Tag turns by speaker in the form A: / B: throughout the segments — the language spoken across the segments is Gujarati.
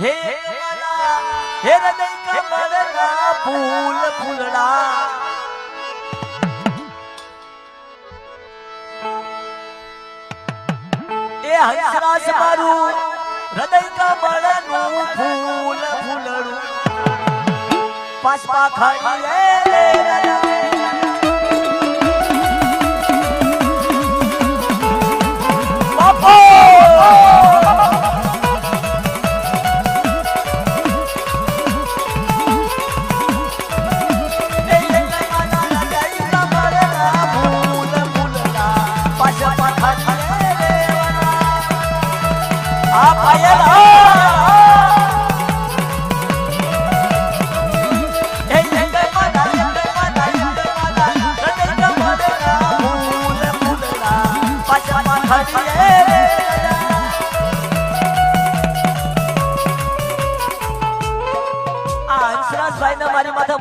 A: હે હે હૃદય કમળના ફૂલ ફૂલડા એ હંસરાજ મારું હૃદય કમળનું ફૂલ ફૂલડું પાસપા ખાલી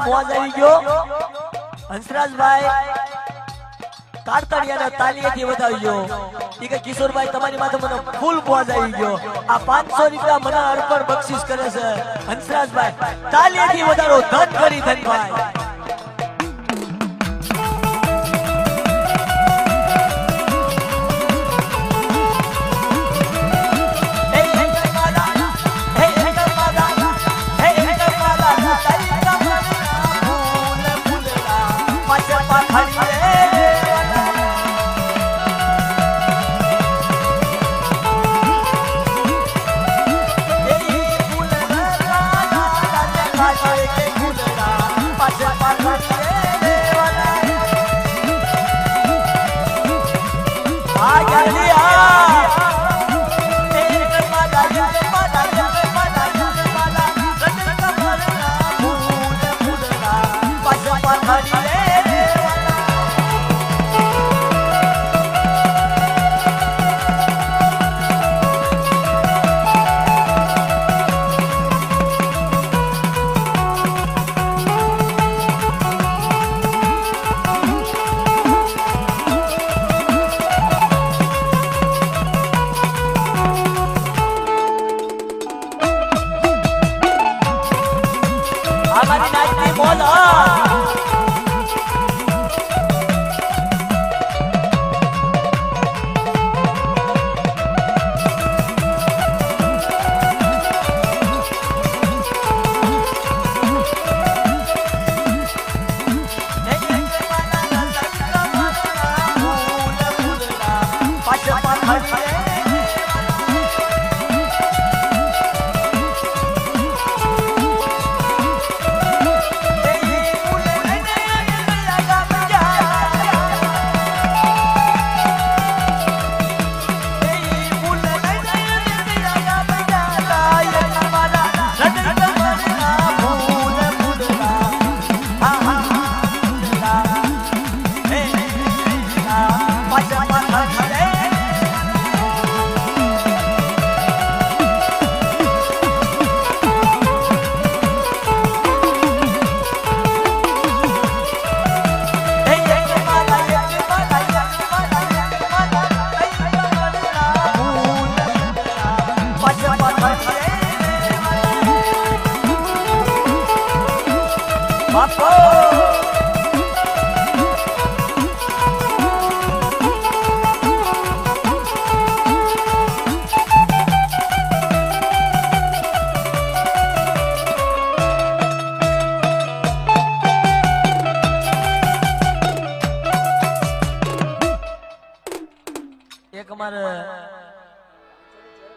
A: મોજ આવી ગયો હંસરાજભાઈ કારતડિયાના તાલીએથી વધાવી ગયો ઈ કે કિશોરભાઈ તમારી માથે મને ફૂલ મોજ આવી ગયો આ 500 રૂપિયા મને અર્પણ બક્ષિસ કરે છે હંસરાજભાઈ તાલીએથી વધારો ધન કરી ધનભાઈ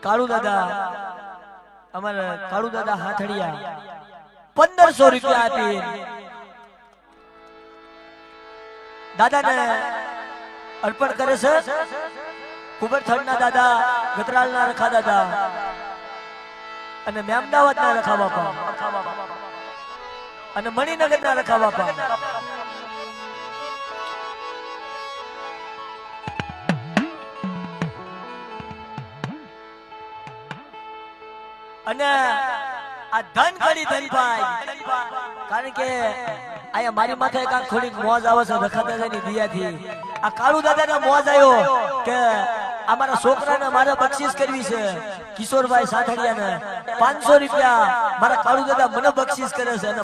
A: કાળુ દાદા અમારા કાળુ દાદા હાથડિયા 1500 રૂપિયા આપી દાદાને અર્પણ કરે છે કુબર થડના દાદા ગતરાલના રખા દાદા અને મેમદાવાદના રખા બાપા અને મણિનગરના રખા બાપા અને આ ધન કરી ધનભાઈ કારણ કે આયા મારી માથે એક થોડી મોજ આવે છે રખા દાદાની દિયાથી આ કાળુ દાદાનો મોજ આવ્યો કે આ મારા છોકરાને મારે બક્ષિસ કરવી છે કિશોરભાઈ સાથડિયાને 500 રૂપિયા મારા કાળુ દાદા મને બક્ષિસ કરે છે અને